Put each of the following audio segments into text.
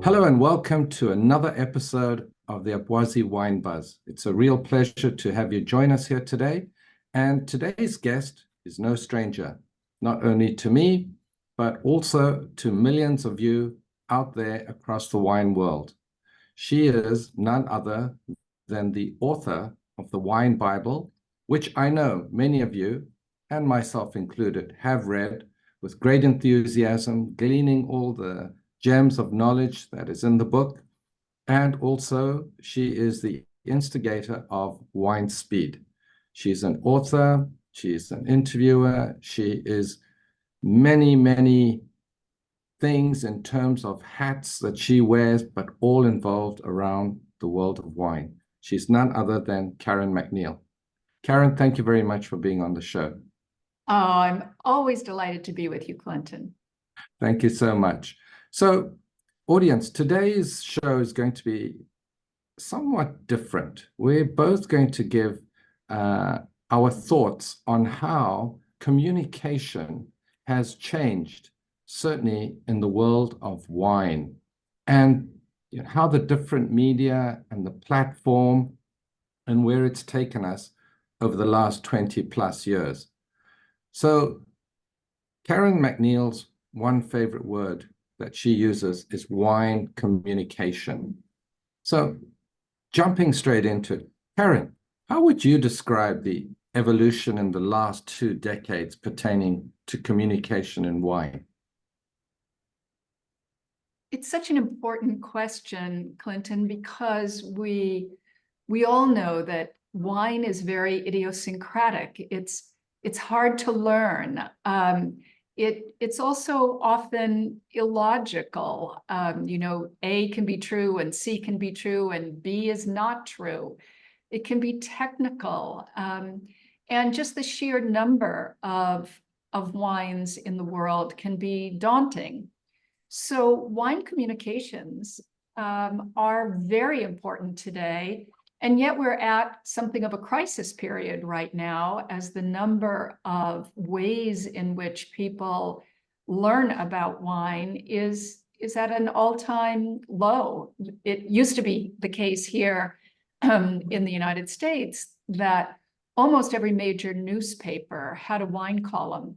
Hello and welcome to another episode of the Abwazi Wine Buzz. It's a real pleasure to have you join us here today. And today's guest is no stranger, not only to me, but also to millions of you out there across the wine world. She is none other than the author of the Wine Bible, which I know many of you, and myself included, have read with great enthusiasm, gleaning all the gems of knowledge that is in the book. And also, she is the instigator of Wine Speed. She's an author, she's an interviewer, she is many things in terms of hats that she wears, but all involved around the world of wine. She's none other than Karen MacNeil. Karen, thank you very much for being on the show. Oh, I'm always delighted to be with you, Clinton. Thank you so much. So, audience, today's show is going to be somewhat different. We're both going to give our thoughts on how communication has changed, certainly in the world of wine, and how the different media and the platform and where it's taken us over the last 20 plus years. So, Karen MacNeil's one favorite word that she uses is wine communication. So, jumping straight into it, Karen, how would you describe the evolution in the last 2 decades pertaining to communication in wine? It's such an important question, Clinton, because we all know that wine is very idiosyncratic. It's hard to learn. It's also often illogical. A can be true and C can be true and B is not true. It can be technical. And just the sheer number of wines in the world can be daunting. So wine communications are very important today. And yet we're at something of a crisis period right now, as the number of ways in which people learn about wine is at an all-time low. It used to be the case here in the United States that almost every major newspaper had a wine column.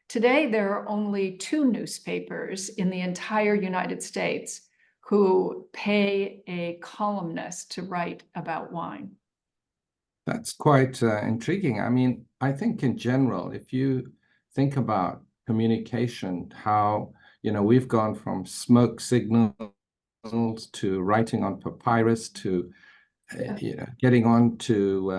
Today, there are only 2 newspapers in the entire United States who pay a columnist to write about wine. That's quite intriguing. I mean, I think in general, if you think about communication, how, we've gone from smoke signals to writing on papyrus to getting on to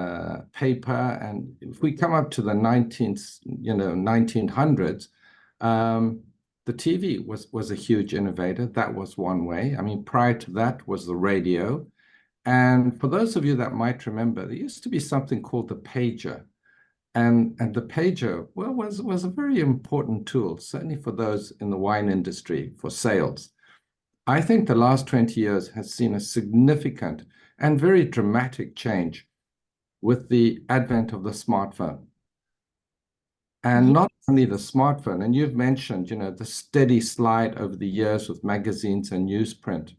paper. And if we come up to the 1900s, the TV was a huge innovator. That was one way. I mean, prior to that was the radio. And for those of you that might remember, there used to be something called the pager. And the pager, well, was a very important tool, certainly for those in the wine industry, for sales. I think the last 20 years has seen a significant and very dramatic change with the advent of the smartphone. And not only the smartphone, and you've mentioned, the steady slide over the years with magazines and newsprint.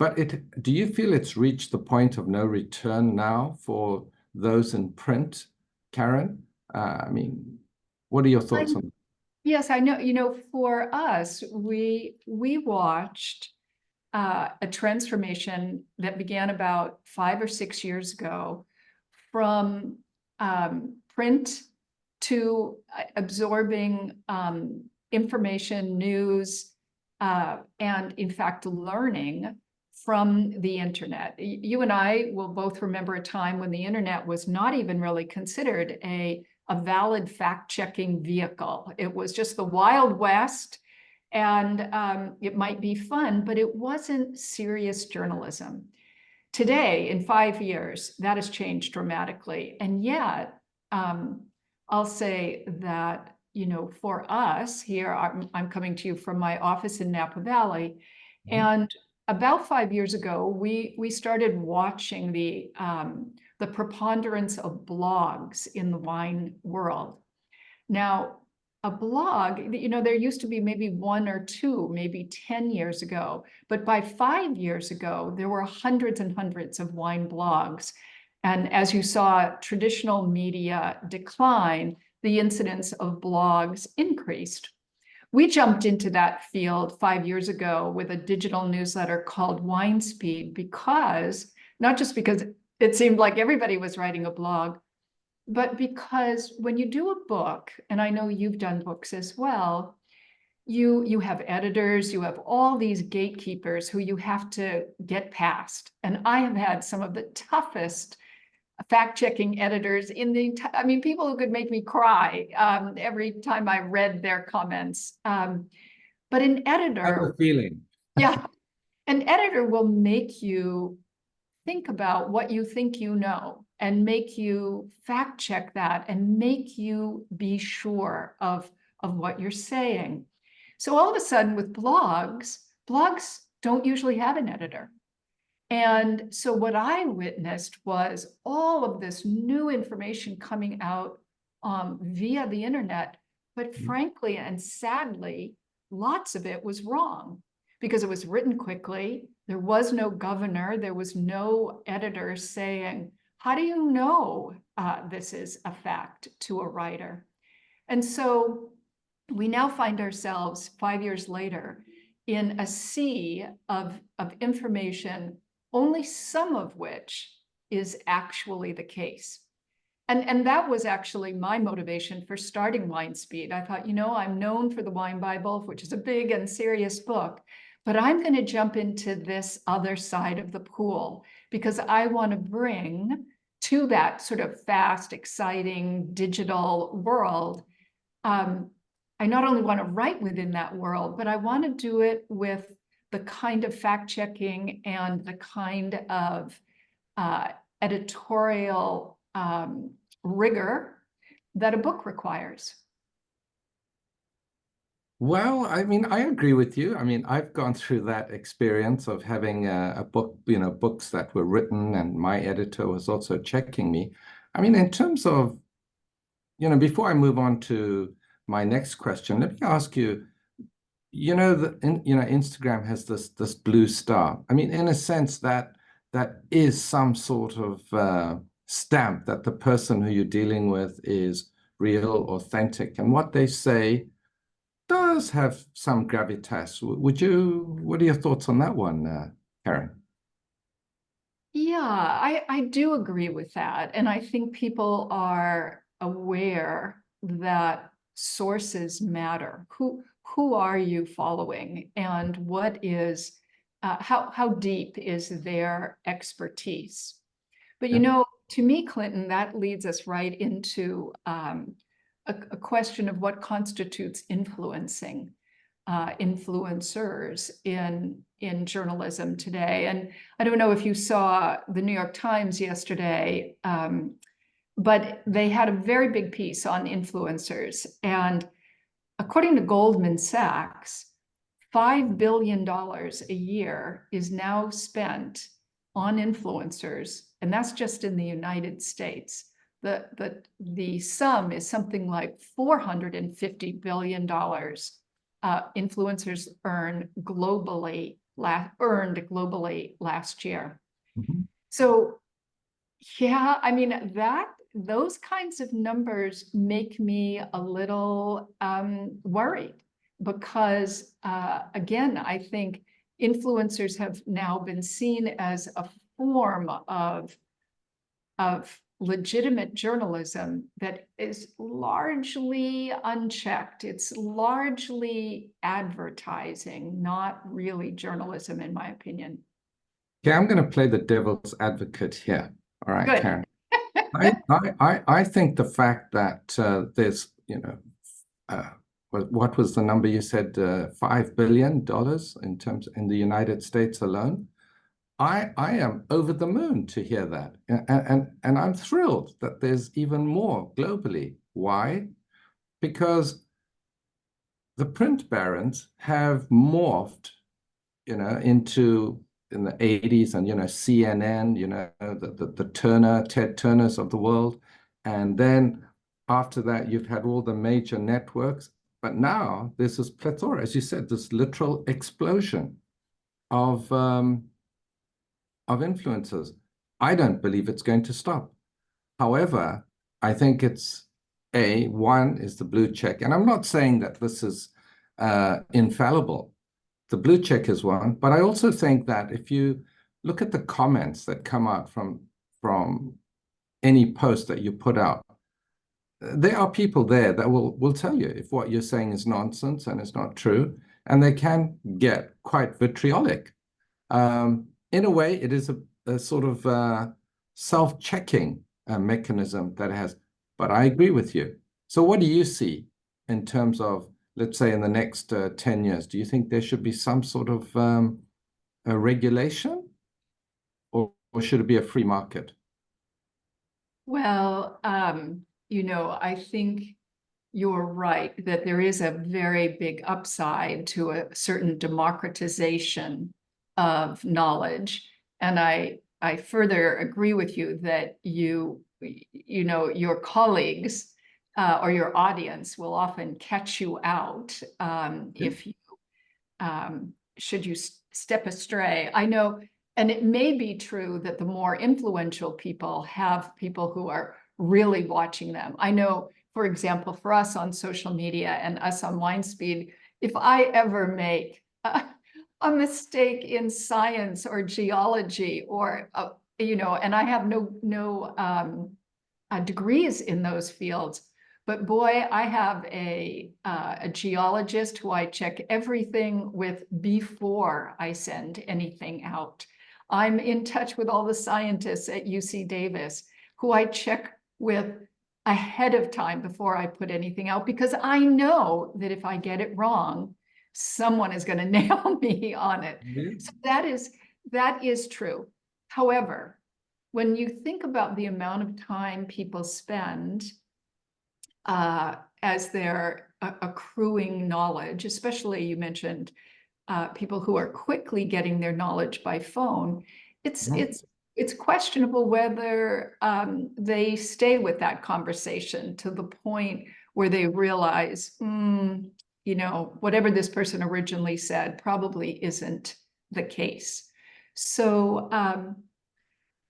But do you feel it's reached the point of no return now for those in print, Karen? I mean, what are your thoughts on that? Yes, I know. For us, we watched a transformation that began about 5 or 6 years ago from print to absorbing information, news, and in fact, learning from the internet. You and I will both remember a time when the internet was not even really considered a valid fact-checking vehicle. It was just the Wild West, and it might be fun, but it wasn't serious journalism. Today, in 5 years, that has changed dramatically. And yet, I'll say that, for us here, I'm coming to you from my office in Napa Valley, and about 5 years ago, we started watching the preponderance of blogs in the wine world. Now, a blog, there used to be maybe one or two, maybe 10 years ago, but by 5 years ago, there were hundreds and hundreds of wine blogs. And as you saw traditional media decline, the incidence of blogs increased. We jumped into that field 5 years ago with a digital newsletter called Wine Speed not just because it seemed like everybody was writing a blog, but because when you do a book, and I know you've done books as well, you have editors, you have all these gatekeepers who you have to get past. And I have had some of the toughest fact-checking editors people who could make me cry every time I read their comments. But an I have editor, a feeling. yeah, an editor will make you think about what you think you know and make you fact check that and make you be sure of what you're saying. So all of a sudden with blogs don't usually have an editor. And so what I witnessed was all of this new information coming out via the internet, but frankly and sadly, lots of it was wrong because it was written quickly. There was no governor. There was no editor saying, how do you know this is a fact to a writer? And so we now find ourselves 5 years later in a sea of information, only some of which is actually the case. And that was actually my motivation for starting Wine Speed. I thought, I'm known for the Wine Bible, which is a big and serious book, but I'm going to jump into this other side of the pool because I want to bring to that sort of fast, exciting digital world. I not only want to write within that world, but I want to do it with the kind of fact-checking and the kind of editorial rigor that a book requires. Well, I mean, I agree with you. I mean, I've gone through that experience of having a book, books that were written, and my editor was also checking me. I mean, in terms of, before I move on to my next question, let me ask you, Instagram has this blue star. I mean, in a sense, that is some sort of stamp that the person who you're dealing with is real, authentic, and what they say does have some gravitas. What are your thoughts on that one, Karen? Yeah, I do agree with that. And I think people are aware that sources matter. Who are you following, and what is how deep is their expertise? But Yeah. to me, Clinton, that leads us right into a question of what constitutes influencing influencers in journalism today. And I don't know if you saw the New York Times yesterday, but they had a very big piece on influencers. And according to Goldman Sachs, $5 billion a year is now spent on influencers, and that's just in the United States. The sum is something like $450 billion influencers earned globally last year. Mhm. So yeah, I mean those kinds of numbers make me a little worried because again, I think influencers have now been seen as a form of legitimate journalism that is largely unchecked. It's largely advertising, not really journalism, in my opinion. Okay, I'm going to play the devil's advocate here. All right, Good. Karen. I think the fact that there's, uh, what was the number you said, $5 billion in the United States alone? I am over the moon to hear that. And I'm thrilled that there's even more globally. Why? Because the print barons have morphed, into in the 80s and, CNN, the Ted Turners of the world. And then After that, you've had all the major networks. But now there's this plethora, as you said, this literal explosion of influencers. I don't believe it's going to stop. However, I think it's one is the blue check, and I'm not saying that this is infallible. The blue check is one, but I also think that if you look at the comments that come out from any post that you put out, there are people there that will tell you if what you're saying is nonsense and it's not true, and they can get quite vitriolic. In a way, it is a sort of self-checking mechanism that it has. But I agree with you. So what do you see in terms of, let's say, in the next 10 years? Do you think there should be some sort of a regulation, or should it be a free market? Well, I think you're right that there is a very big upside to a certain democratization of knowledge. And I further agree with you that your colleagues or your audience will often catch you out if you should you step astray. I know, and it may be true that the more influential people have people who are really watching them. I know, for example, for us on social media and us on WineSpeed, if I ever make a mistake in science or geology or and I have no degrees in those fields, but boy, I have a geologist who I check everything with before I send anything out. I'm in touch with all the scientists at UC Davis who I check with ahead of time before I put anything out, because I know that if I get it wrong, someone is going to nail me on it. So that is true. However, when you think about the amount of time people spend as they're accruing knowledge, especially you mentioned people who are quickly getting their knowledge by phone, it's questionable whether they stay with that conversation to the point where they realize, whatever this person originally said probably isn't the case. So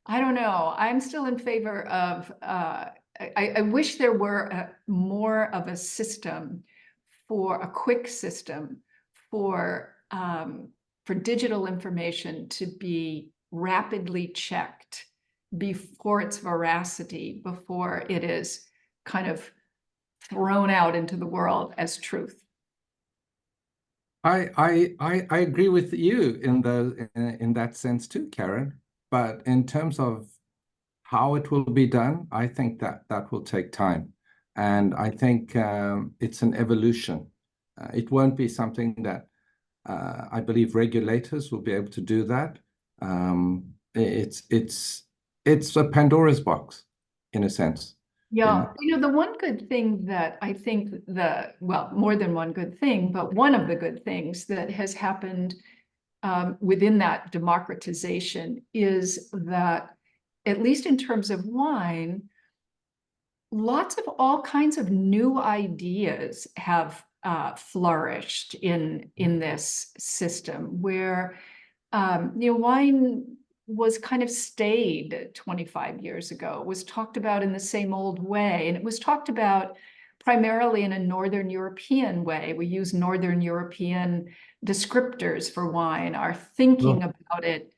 I don't know. I'm still in favor of, I wish there were more of a system, for a quick system for digital information to be rapidly checked before its veracity, before it is kind of thrown out into the world as truth. I agree with you in that sense too, Karen. But in terms of how it will be done, I think that will take time, and I think it's an evolution. It won't be something that I believe regulators will be able to do that. It's a Pandora's box in a sense. Yeah, the one good thing that I think more than one good thing, but one of the good things that has happened within that democratization is that, at least in terms of wine, lots of all kinds of new ideas have flourished in this system, where wine was kind of stayed 25 years ago. It was talked about in the same old way, and it was talked about primarily in a Northern European way. We use Northern European descriptors for wine. Our thinking about it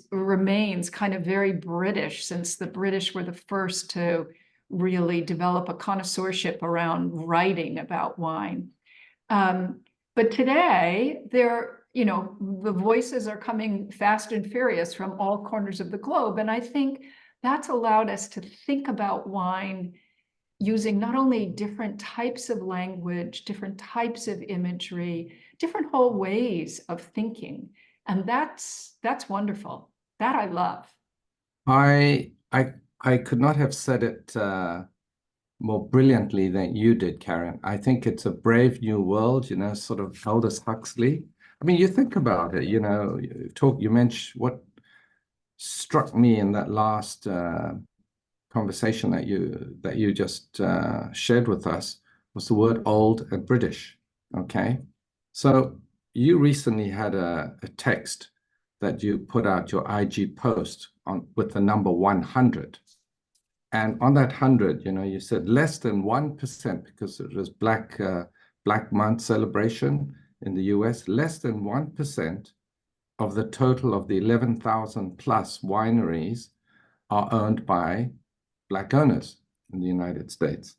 remains kind of very British, since the British were the first to really develop a connoisseurship around writing about wine. But today, the voices are coming fast and furious from all corners of the globe. And I think that's allowed us to think about wine using not only different types of language, different types of imagery, different whole ways of thinking. And that's wonderful. That I love. I could not have said it more brilliantly than you did, Karen. I think it's a brave new world, sort of Aldous Huxley. I mean, you think about it, you mentioned what struck me in that last conversation that you just shared with us was the word old and British. Okay, so you recently had a text that you put out your IG post on with the number 100. And on that 100, you said less than 1%, because it was Black Month celebration in the US, less than 1% of the total of the 11,000 plus wineries are owned by Black owners in the United States.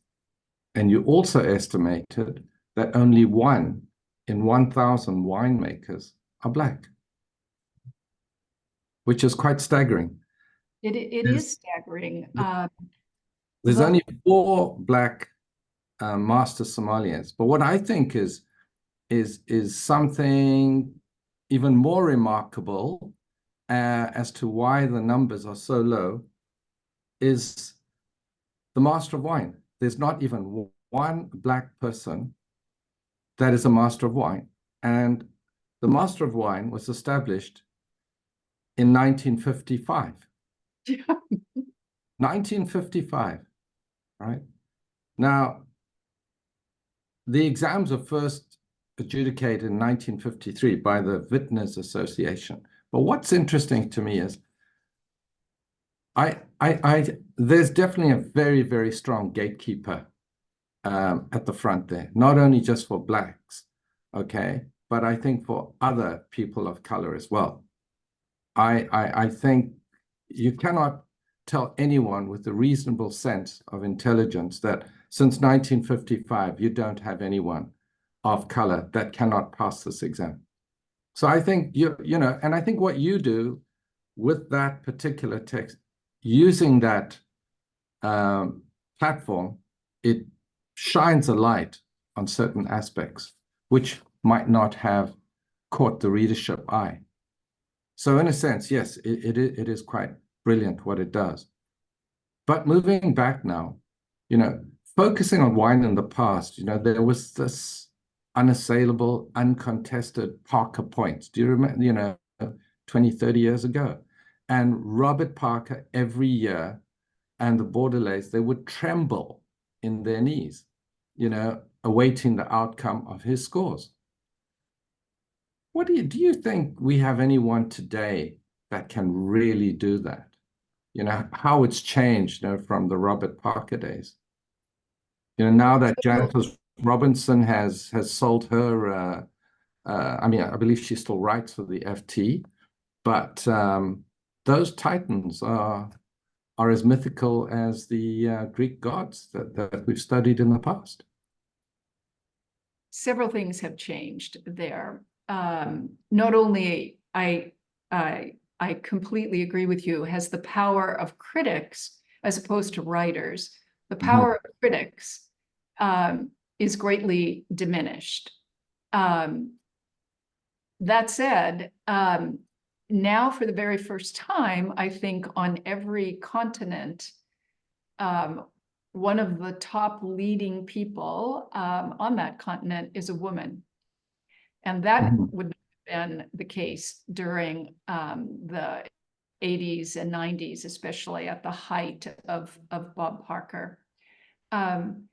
And you also estimated that only 1 in 1,000 winemakers are Black, which is quite staggering. It is staggering. There's only 4 Black master sommeliers. But what I think is something even more remarkable as to why the numbers are so low is the master of wine. There's not even one Black person that is a master of wine. And the master of wine was established in 1955. 1955, right? Now, the exams were first adjudicated in 1953 by the Vintners Association. But what's interesting to me is there's definitely a very, very strong gatekeeper at the front there, not only just for Blacks, okay, but I think for other people of color as well. I think you cannot tell anyone with a reasonable sense of intelligence that since 1955, you don't have anyone of color that cannot pass this exam. So I think and I think what you do with that particular text, using that platform, it shines a light on certain aspects which might not have caught the readership eye. So in a sense, yes, it is quite brilliant what it does. But moving back now, focusing on wine in the past, there was this unassailable, uncontested Parker points. Do you remember, 20, 30 years ago? And Robert Parker, every year, and the Bordelais, they would tremble in their knees, awaiting the outcome of his scores. What do you think we have anyone today that can really do that? How it's changed, from the Robert Parker days. Now that Janice Robinson has sold her, I believe she still writes for the FT, but those titans are as mythical as the Greek gods that we've studied in the past. Several things have changed there. Not only I completely agree with you, has the power of critics as opposed to writers. The power of critics is greatly diminished. That said, now for the very first time, I think on every continent, one of the top leading people on that continent is a woman. And that would not have been the case during the 80s and 90s, especially at the height of Bob Parker. And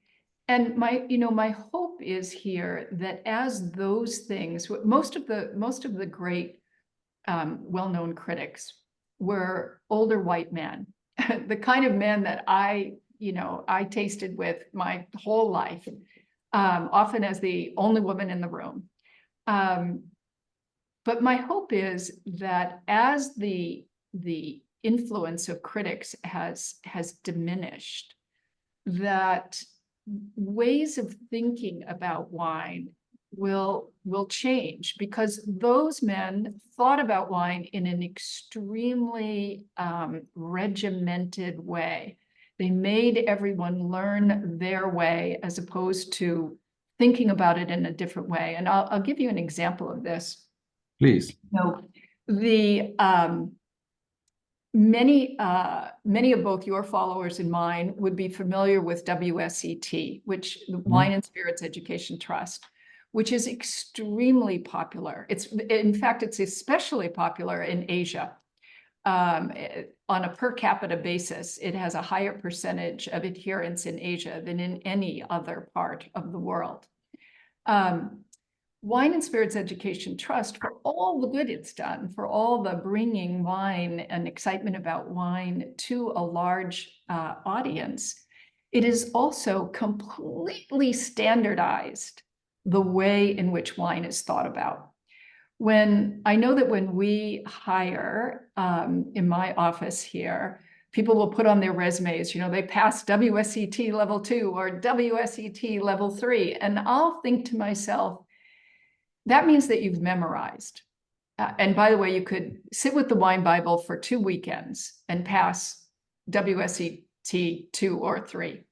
my hope is here that as those things, most of the great well-known critics were older white men, the kind of men that I tasted with my whole life, often as the only woman in the room. But my hope is that as the influence of critics has diminished, that ways of thinking about wine will change, because those men thought about wine in an extremely regimented way. They made everyone learn their way as opposed to thinking about it in a different way. And I'll give you an example of this. Please. Many of both your followers and mine would be familiar with WSET, which the Wine and Spirits Education Trust, which is extremely popular. In fact, it's especially popular in Asia. on a per capita basis, it has a higher percentage of adherence in Asia than in any other part of the world. Wine and Spirits Education Trust, for all the good it's done, for all the bringing wine and excitement about wine to a large audience, it is also completely standardized the way in which wine is thought about. I know that when we hire in my office here, people will put on their resumes, they passed WSET level 2 or WSET level 3. And I'll think to myself, that means that you've memorized. And by the way, you could sit with the Wine Bible for 2 weekends and pass WSET 2 or 3.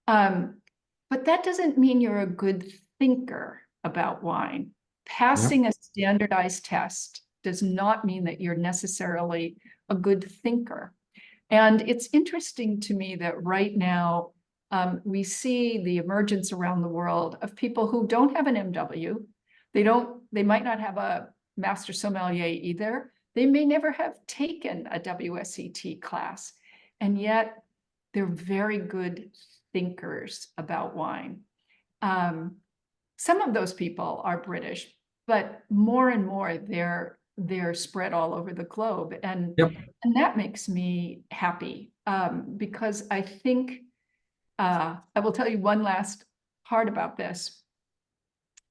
But that doesn't mean you're a good thinker about wine. Passing a standardized test does not mean that you're necessarily a good thinker. And it's interesting to me that right now we see the emergence around the world of people who don't have an MW. They might not have a master sommelier either. They may never have taken a WSET class, and yet they're very good thinkers about wine. Some of those people are British, but more and more they're spread all over the globe. And that makes me happy because I think, I will tell you one last part about this.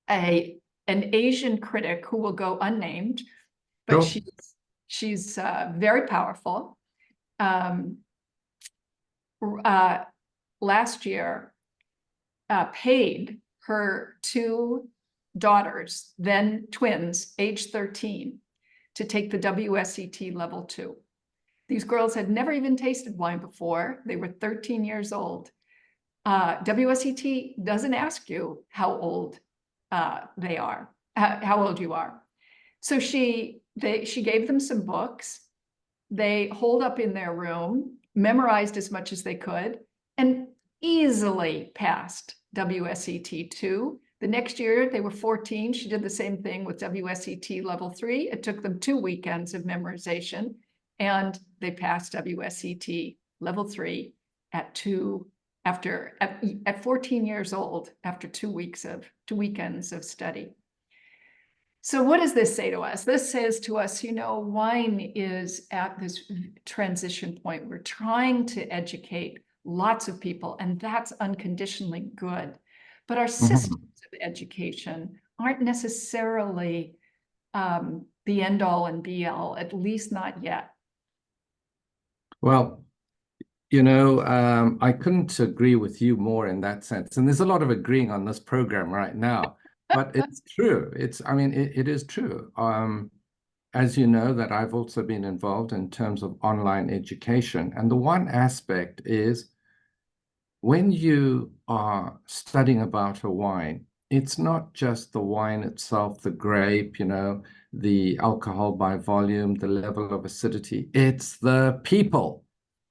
An Asian critic who will go unnamed, but she's very powerful. Last year, paid her 2 daughters, then twins, age 13, to take the WSET level 2. These girls had never even tasted wine before. They were 13 years old. WSET doesn't ask you how old they are, how old you are. So she gave them some books. They holed up in their room, memorized as much as they could, and easily passed WSET 2. The next year, they were 14. She did the same thing with WSET level 3. It took them 2 weekends of memorization, and they passed WSET level 3 at 14 years old, after 2 weekends of study. So what does this say to us? This says to us, wine is at this transition point. We're trying to educate lots of people, and that's unconditionally good. But our systems of education aren't necessarily the end all and be all, at least not yet. Well, I couldn't agree with you more in that sense. And there's a lot of agreeing on this program right now, but it's true. It is true. As you know, that I've also been involved in terms of online education. And the one aspect is when you are studying about a wine, it's not just the wine itself, the grape, the alcohol by volume, the level of acidity. It's the people.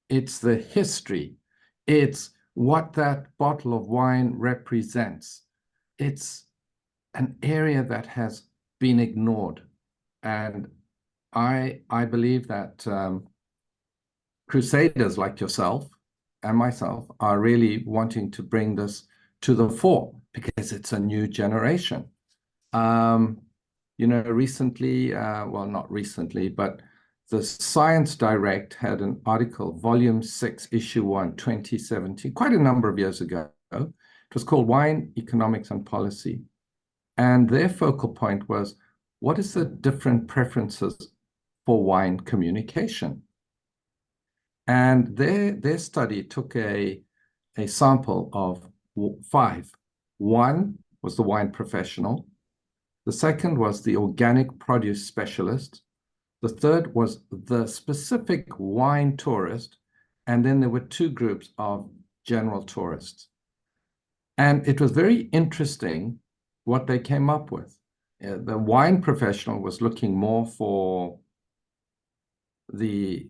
It's the history. It's what that bottle of wine represents. It's an area that has been ignored. And I believe that crusaders like yourself and myself are really wanting to bring this to the fore because it's a new generation. Recently, well, not recently, but the Science Direct had an article, Volume 6, Issue 1, 2017, quite a number of years ago. It was called Wine, Economics and Policy. And their focal point was, what is the different preferences for wine communication? And their study took a sample of 5. One was the wine professional. The second was the organic produce specialist. The third was the specific wine tourist. And then there were 2 groups of general tourists. And it was very interesting what they came up with. The wine professional was looking more for the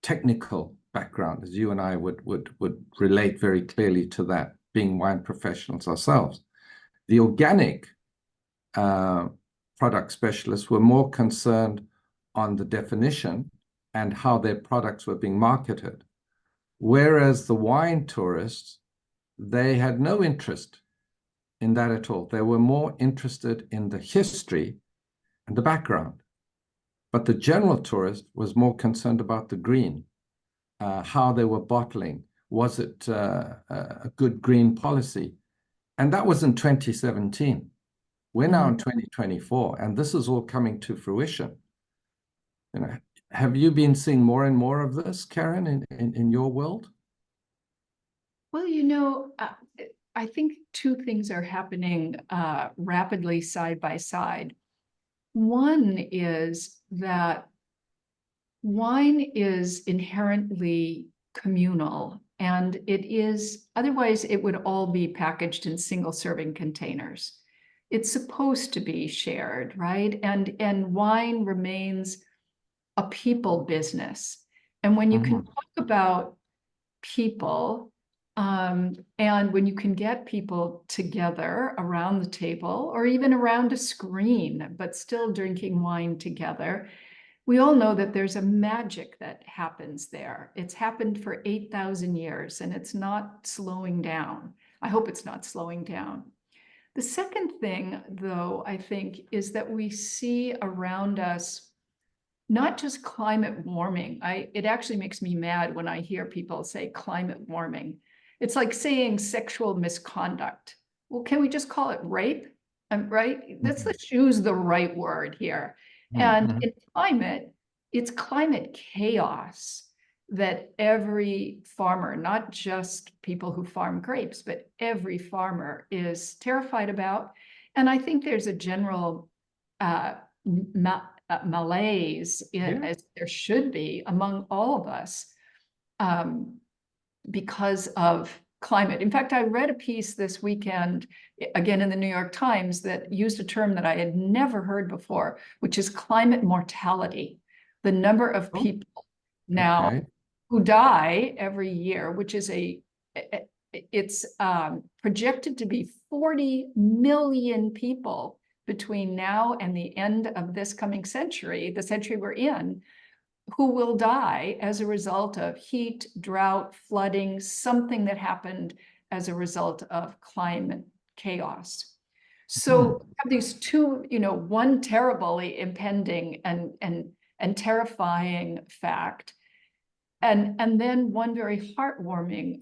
technical background, as you and I would relate very clearly to that, being wine professionals ourselves. The organic product specialists were more concerned on the definition and how their products were being marketed. Whereas the wine tourists, they had no interest in that at all. They were more interested in the history and the background. But the general tourist was more concerned about the green, how they were bottling. Was it a good green policy? And that was in 2017. We're now in 2024, and this is all coming to fruition. You know, have you been seeing more and more of this, Karen, in your world? Well, I think two things are happening rapidly side by side. One is that wine is inherently communal, and otherwise it would all be packaged in single serving containers. It's supposed to be shared, right? And wine remains a people business. And when you can talk about people, and when you can get people together around the table or even around a screen, but still drinking wine together, we all know that there's a magic that happens there. It's happened for 8,000 years and it's not slowing down. I hope it's not slowing down. The second thing, though, I think, is that we see around us not just climate warming. It actually makes me mad when I hear people say climate warming. It's like saying sexual misconduct. Well, can we just call it rape? Right? Let's use the right word here. And in climate, it's climate chaos that every farmer, not just people who farm grapes, but every farmer is terrified about. And I think there's a general malaise, as there should be, among all of us because of climate. In fact, I read a piece this weekend, again in the New York Times, that used a term that I had never heard before, which is climate mortality. The number of people now who die every year, which is it's projected to be 40 million people between now and the end of this coming century, the century we're in, who will die as a result of heat, drought, flooding, something that happened as a result of climate chaos. So we have these two, one terribly impending and terrifying fact, and then one very heartwarming,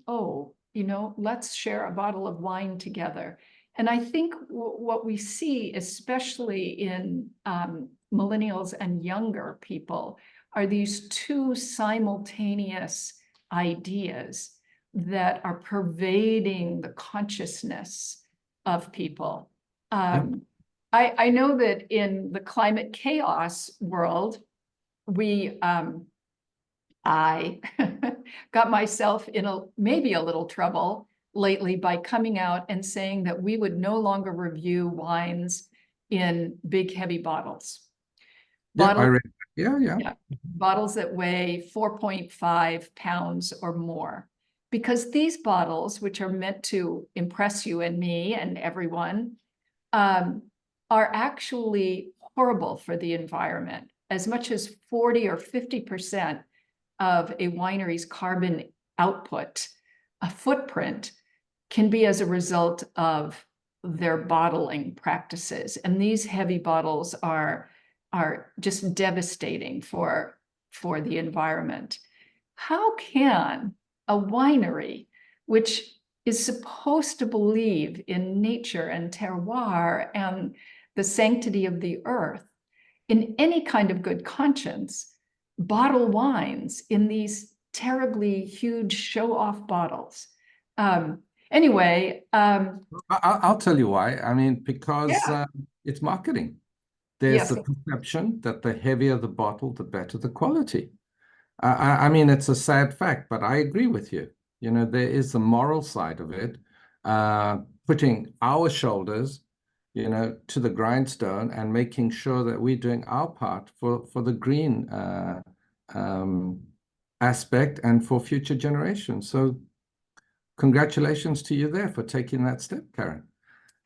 let's share a bottle of wine together. And I think what we see, especially in millennials and younger people, are these two simultaneous ideas that are pervading the consciousness of people. I know that in the climate chaos world, I got myself in maybe a little trouble lately by coming out and saying that we would no longer review wines in big, heavy bottles. Yeah, Bottles that weigh 4.5 pounds or more. Because these bottles, which are meant to impress you and me and everyone, are actually horrible for the environment. As much as 40 or 50% of a winery's carbon output, a footprint, can be as a result of their bottling practices. And these heavy bottles are just devastating for the environment. How can a winery, which is supposed to believe in nature and terroir and the sanctity of the earth, in any kind of good conscience, bottle wines in these terribly huge show-off bottles? Anyway, I'll tell you why. I mean, because it's marketing. There's the perception that the heavier the bottle, the better the quality. I mean, it's a sad fact, but I agree with you. There is the moral side of it, putting our shoulders, to the grindstone and making sure that we're doing our part for the green aspect and for future generations. So congratulations to you there for taking that step, Karen.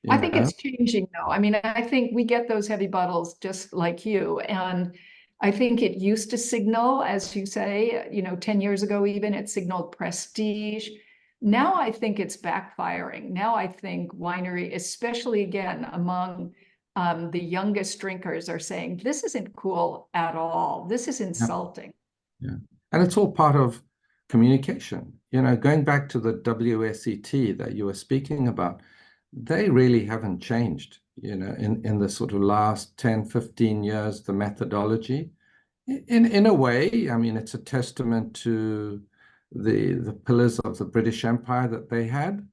I think it's changing, though. I mean, I think we get those heavy bottles just like you. And I think it used to signal, as you say, 10 years ago, even it signaled prestige. Now I think it's backfiring. Now I think winery, especially again among the youngest drinkers, are saying this isn't cool at all. This is Yeah. insulting. Yeah. And it's all part of communication. Going back to the WSET that you were speaking about, they really haven't changed, in the sort of last 10, 15 years, the methodology. In a way, I mean, it's a testament to the pillars of the British Empire that they had,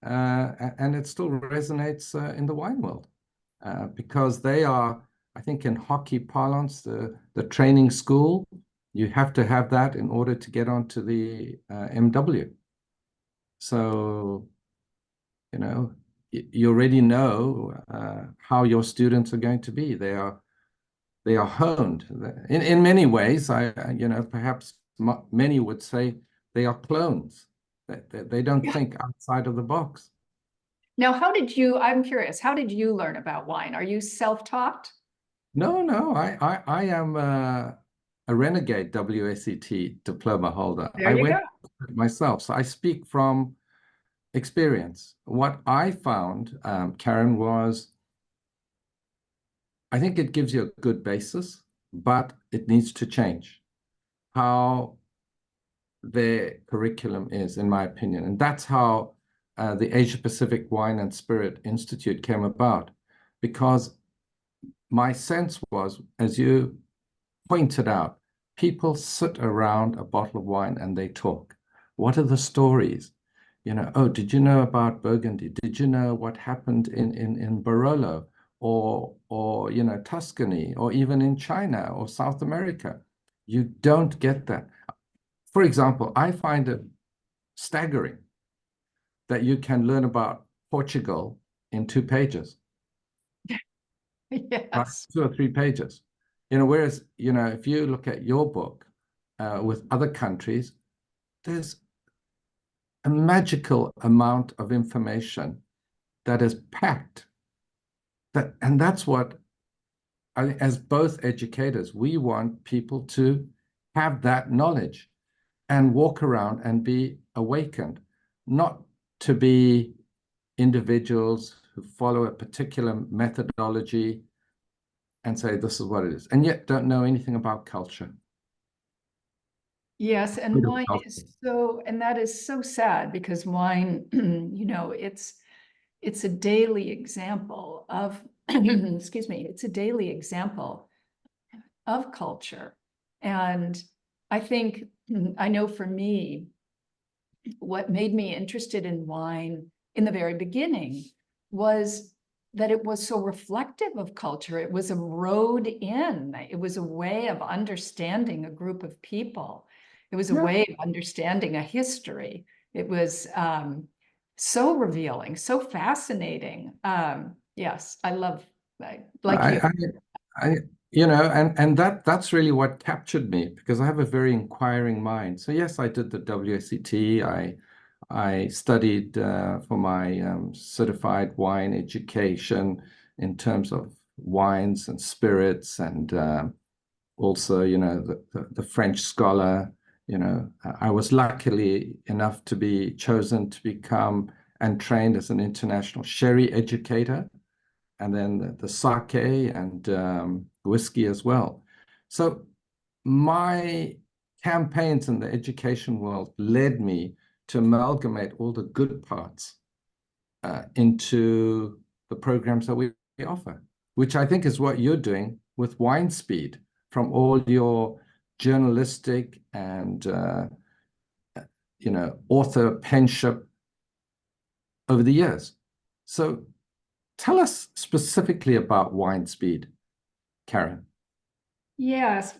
and it still resonates in the wine world because they are, I think, in hockey parlance, the training school. You have to have that in order to get onto the MW. So, you already know how your students are going to be. They are honed in many ways. Perhaps many would say they are clones. They don't Yeah. think outside of the box. Now, I'm curious, how did you learn about wine? Are you self-taught? No, no, I am a renegade WSET diploma holder. There I you go. went myself, so I speak from experience. What I found, Karen, was I think it gives you a good basis, but it needs to change how their curriculum is, in my opinion. And that's how the Asia Pacific Wine and Spirit Institute came about. Because my sense was, as you pointed out, people sit around a bottle of wine and they talk. What are the stories? Oh, did you know about Burgundy? Did you know what happened in Barolo or Tuscany or even in China or South America? You don't get that. For example, I find it staggering that you can learn about Portugal in 2 pages, right? Yes. 2 or 3 pages. Whereas, if you look at your book with other countries, there's a magical amount of information that is packed. And that's what, as both educators, we want people to have that knowledge and walk around and be awakened, not to be individuals who follow a particular methodology and say this is what it is, and yet don't know anything about culture. Yes, and wine is and that is so sad because wine, it's a daily example of, excuse me, it's a daily example of culture. And I think, I know for me, what made me interested in wine in the very beginning was that it was so reflective of culture. It was a road in, it was a way of understanding a group of people. It was a Yeah. way of understanding a history. It was so revealing, so fascinating. Yes, I love, like you. I and that's really what captured me because I have a very inquiring mind. So yes, I did the WSET. I studied for my certified wine education in terms of wines and spirits, and also, the French scholar. I was luckily enough to be chosen to become and trained as an international sherry educator, and then the sake and whiskey as well. So my campaigns in the education world led me to amalgamate all the good parts into the programs that we offer, which I think is what you're doing with Wine Speed from all your journalistic and author penship over the years. So tell us specifically about Wine Speed, Karen. Yes,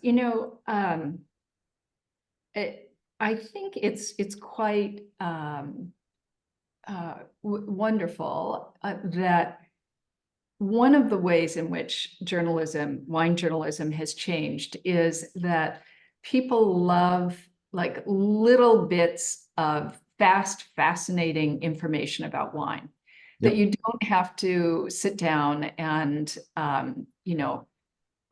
I think it's quite wonderful that one of the ways in which wine journalism has changed is that people love like little bits of fast, fascinating information about wine that Yep. you don't have to sit down and,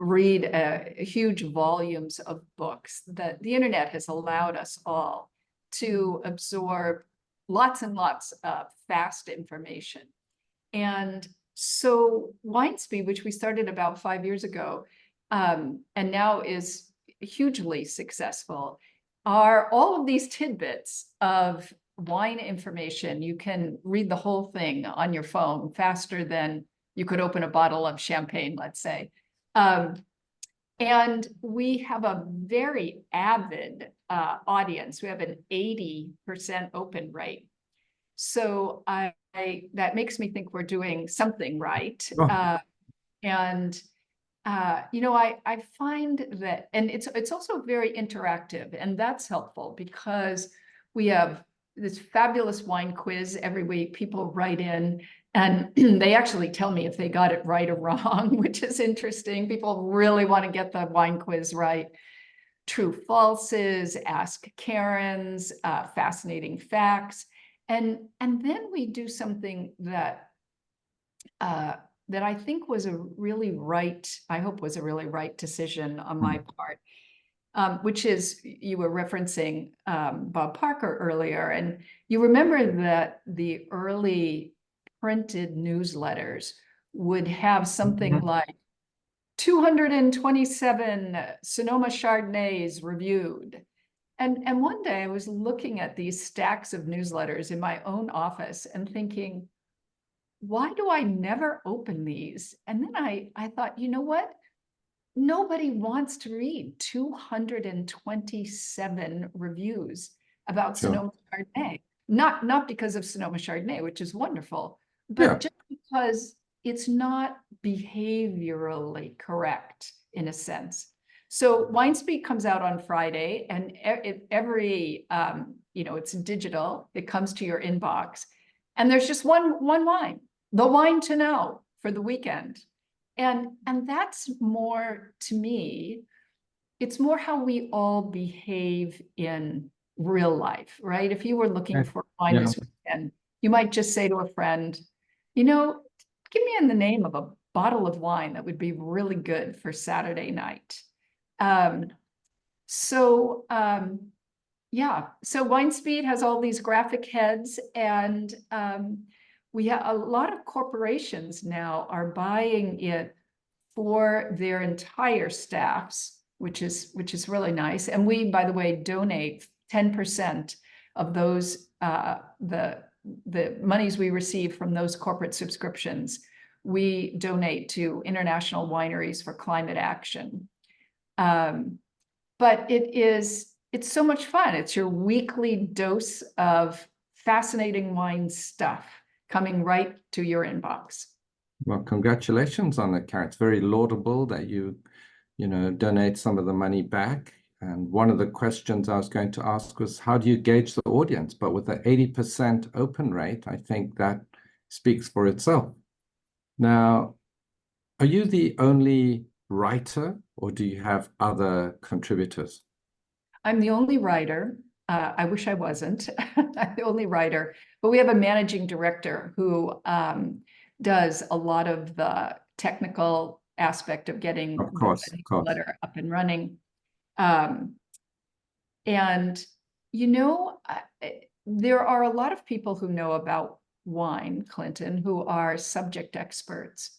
read huge volumes of books. That the internet has allowed us all to absorb lots and lots of fast information. And so WineSpeed, which we started about 5 years ago, and now is hugely successful, are all of these tidbits of wine information. You can read the whole thing on your phone faster than you could open a bottle of champagne, let's say. And we have a very avid audience. We have an 80% open rate. So that makes me think we're doing something right. Oh. And I find that, and it's also very interactive, and that's helpful because we have this fabulous wine quiz every week. People write in and they actually tell me if they got it right or wrong, which is interesting. People really want to get the wine quiz right. True falses, ask Karens, fascinating facts. And then we do something that I think was a really right, I hope was a really right decision on my part, which is, you were referencing Bob Parker earlier, and you remember that the early printed newsletters would have something like 227 Sonoma Chardonnays reviewed. And one day I was looking at these stacks of newsletters in my own office and thinking, why do I never open these? And then I thought, you know what? Nobody wants to read 227 reviews about Sonoma Chardonnay. Not because of Sonoma Chardonnay, which is wonderful, but just because it's not behaviorally correct in a sense. So WineSpeed comes out on Friday, and every it's digital. It comes to your inbox, and there's just one wine, the wine to know for the weekend. And that's more, to me, it's more how we all behave in real life, right? If you were looking for wine this weekend, you might just say to a friend, give me the name of a bottle of wine that would be really good for Saturday night. So WineSpeed has all these graphic heads, and we have a lot of corporations now are buying it for their entire staffs, which is really nice. And we, by the way, donate 10% of those the monies we receive from those corporate subscriptions. We donate to international wineries for climate action. But it's so much fun. It's your weekly dose of fascinating wine stuff coming right to your inbox. Well, congratulations on it, Karen. It's very laudable that you donate some of the money back. And one of the questions I was going to ask was, how do you gauge the audience? But with the 80% open rate, I think that speaks for itself. Now, are you the only writer, or do you have other contributors? I'm the only writer. I wish I wasn't. I'm the only writer, but we have a managing director who does a lot of the technical aspect of getting the letter up and running. And there are a lot of people who know about wine, Clinton, who are subject experts.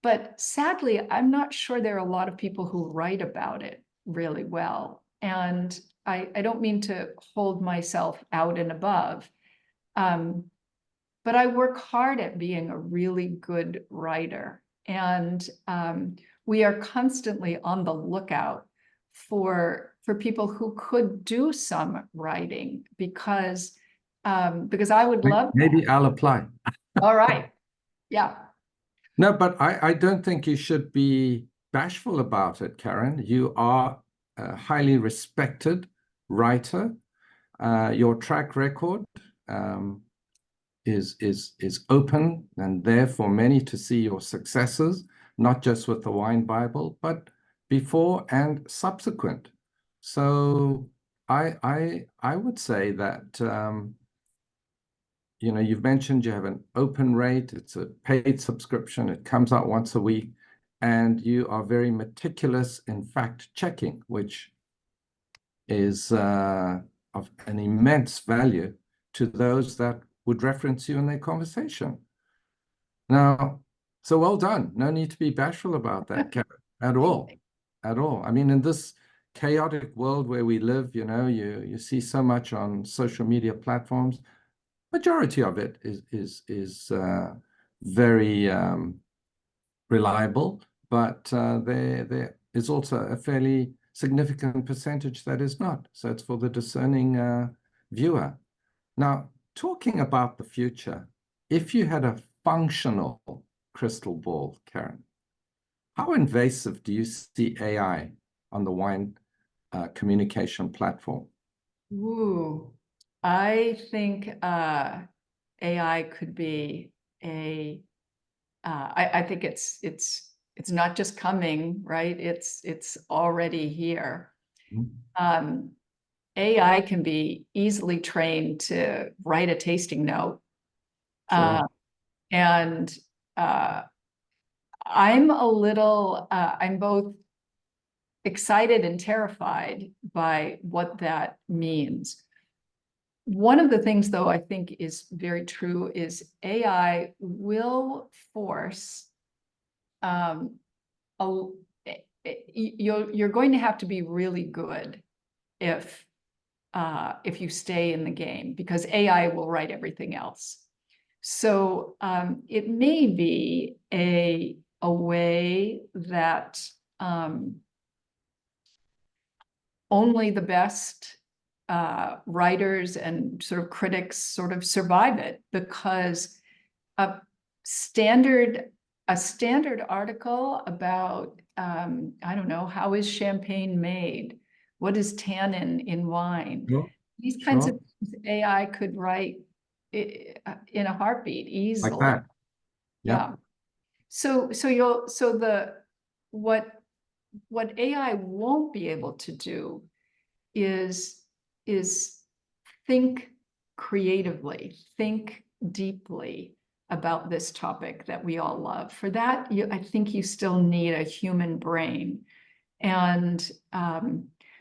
But sadly, I'm not sure there are a lot of people who write about it really well. And I don't mean to hold myself out and above, but I work hard at being a really good writer. And we are constantly on the lookout for people who could do some writing, because I would love maybe I'll apply. All right. Yeah. No, but I don't think you should be bashful about it, Karen. You are a highly respected writer. Your track record is open and there for many to see your successes, not just with the Wine Bible, but before and subsequent. So I would say that you've mentioned you have an open rate. It's a paid subscription. It comes out once a week. and you are very meticulous in fact checking, which is of an immense value to those that would reference you in their conversation. Now, so well done. No need to be bashful about that, Karen, at all, at all. I mean, in this chaotic world where we live, you see so much on social media platforms. Majority of it is very reliable, but there is also a fairly significant percentage that is not. So it's for the discerning viewer. Now, talking about the future, if you had a functional crystal ball, Karen, how invasive do you see AI on the wine communication platform? Ooh, I think AI could be I think it's not just coming, right? It's already here. Mhm. AI can be easily trained to write a tasting note. Sure. And I'm both excited and terrified by what that means. One of the things, though, I think is very true is AI will force you're going to have to be really good if you stay in the game, because AI will write everything else. So it may be a way that only the best writers and sort of critics sort of survive it, because a standard article about I don't know, how is champagne made? What is tannin in wine? Sure. These kinds Sure. of things AI could write in a heartbeat Like easily. that. Yeah. Yeah. So what AI won't be able to do is is think creatively, think deeply about this topic that we all love. For that, I think you still need a human brain. And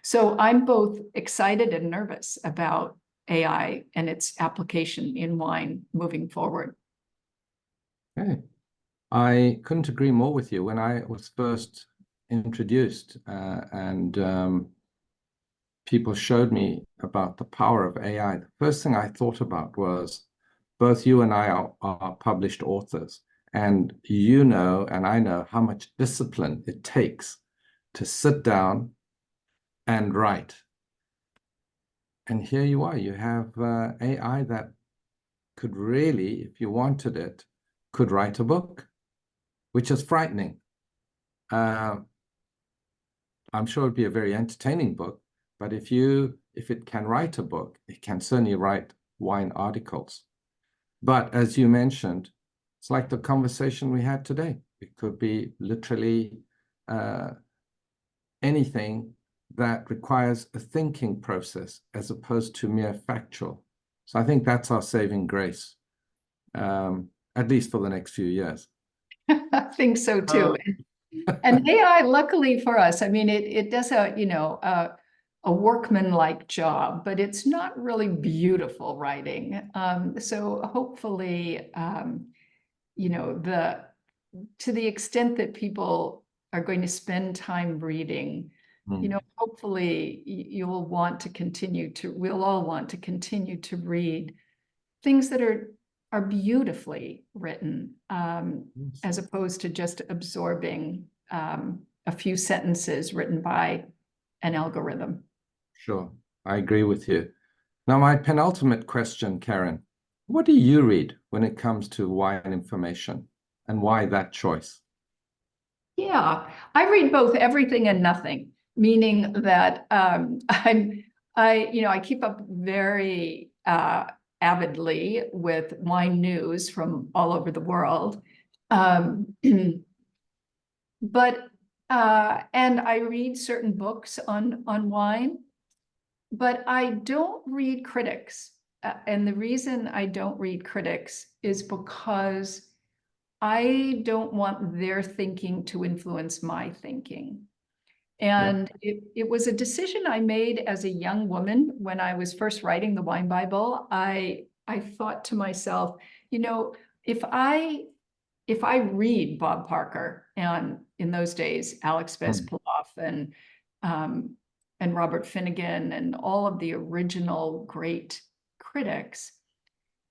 so I'm both excited and nervous about AI and its application in wine moving forward. Okay. I couldn't agree more with you. When I was first introduced and people showed me about the power of AI, the first thing I thought about was both you and I are published authors, and and I know how much discipline it takes to sit down and write. And here you are, you have AI that could really, if you wanted it, could write a book, which is frightening. Uh, I'm sure it'd be a very entertaining book, but if it can write a book, it can certainly write wine articles. But as you mentioned, it's like the conversation we had today. It could be literally anything that requires a thinking process as opposed to mere factual. So I think that's our saving grace, at least for the next few years. I think so too. And AI, luckily for us, I mean, it does a workman-like job, but it's not really beautiful writing. So hopefully, to the extent that people are going to spend time reading, hopefully we'll all want to continue to read things that are beautifully written, as opposed to just absorbing a few sentences written by an algorithm. Sure, I agree with you. Now, my penultimate question, Karen, what do you read when it comes to wine information, and why that choice? Yeah, I read both everything and nothing, meaning that I keep up very avidly with wine news from all over the world. Um, but and I read certain books on wine, but I don't read critics. And the reason I don't read critics is because I don't want their thinking to influence my thinking. Yeah. And it was a decision I made as a young woman when I was first writing the Wine Bible. I thought to myself, you know, if I read Bob Parker and in those days Alex Mm. Vespilov and Robert Finnegan and all of the original great critics,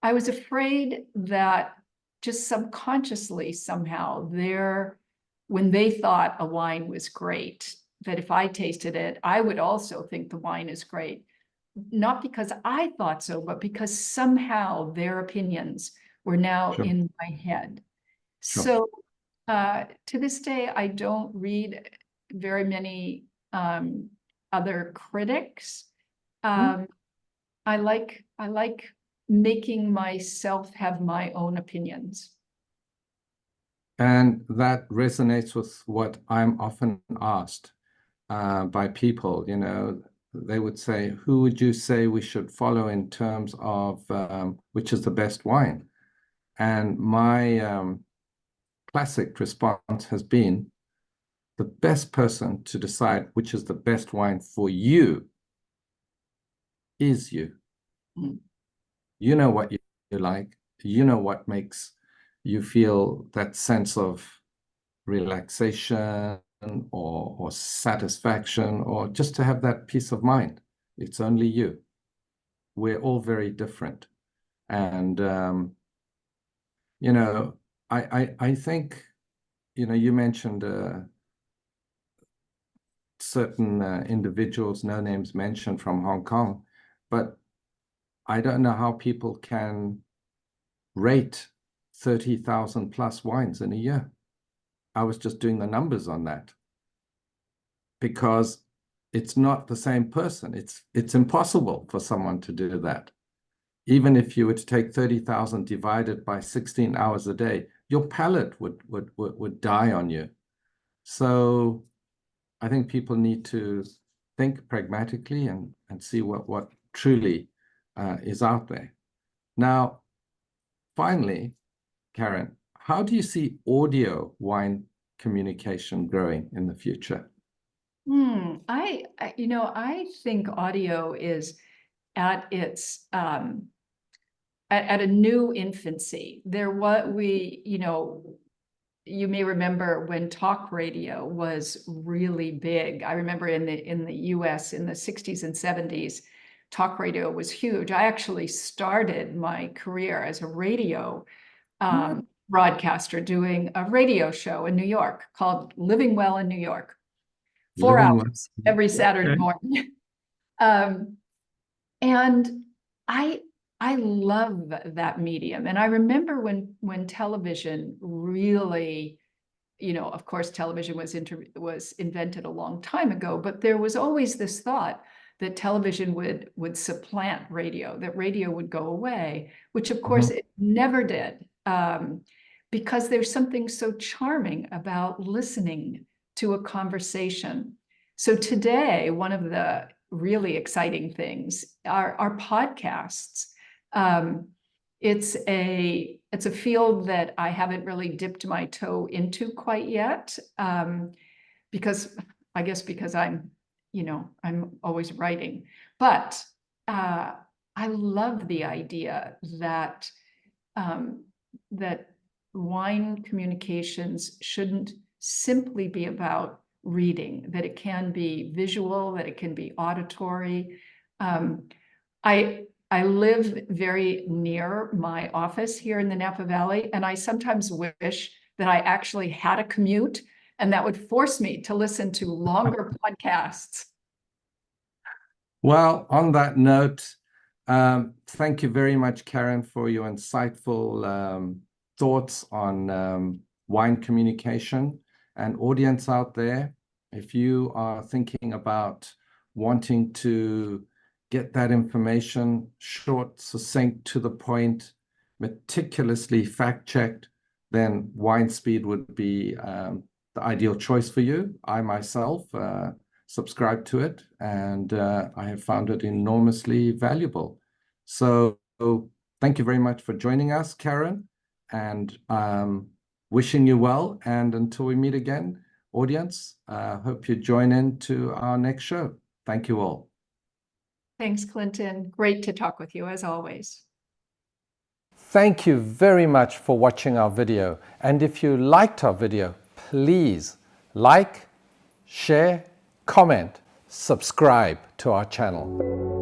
I was afraid that just subconsciously somehow when they thought a wine was great, that if I tasted it, I would also think the wine is great. Not because I thought so, but because somehow their opinions were now Sure. in my head. Sure. So to this day, I don't read very many other critics. Mm. Um, I like making myself have my own opinions. And that resonates with what I'm often asked by people. They would say, who would you say we should follow in terms of which is the best wine? And my classic response has been, the best person to decide which is the best wine for you is you. Mm. You know what you like. You know what makes you feel that sense of relaxation or satisfaction, or just to have that peace of mind. It's only you. We're all very different. And, you know, I think, you mentioned certain individuals, no names mentioned, from Hong Kong, but I don't know how people can rate 30,000 plus wines in a year. I was just doing the numbers on that because it's not the same person. It's impossible for someone to do that. Even if you were to take 30,000 divided by 16 hours a day, your palate would die on you. So I think people need to think pragmatically and see what truly is out there. Now, finally, Karen, how do you see audio wine communication growing in the future? I think audio is at its at a new infancy. You may remember when talk radio was really big. I remember in the US in the 60s and 70s, talk radio was huge. I actually started my career as a radio broadcaster doing a radio show in New York called Living Well in New York, four Living with. hours every Saturday Okay. morning. Um, and I I love that medium. And I remember when television really, of course, television was invented a long time ago, but there was always this thought that television would supplant radio, that radio would go away, which of course Mhm. it never did, because there's something so charming about listening to a conversation. So today, one of the really exciting things are podcasts. Um, it's a field that I haven't really dipped my toe into quite yet, because because I'm always writing. But I love the idea that um, that wine communications shouldn't simply be about reading, that it can be visual, that it can be auditory. Um, I live very near my office here in the Napa Valley, and I sometimes wish that I actually had a commute, and that would force me to listen to longer podcasts. Well, on that note, thank you very much, Karen, for your insightful thoughts on wine communication. And audience out there, if you are thinking about wanting to get that information short, succinct, to the point, meticulously fact-checked, then Wine Speed would be the ideal choice for you. I myself subscribe to it, and I have found it enormously valuable. So thank you very much for joining us, Karen. And wishing you well. And until we meet again, audience, hope you join in to our next show. Thank you all. Thanks, Clinton. Great to talk with you as always. Thank you very much for watching our video. And if you liked our video, please like, share, comment, subscribe to our channel.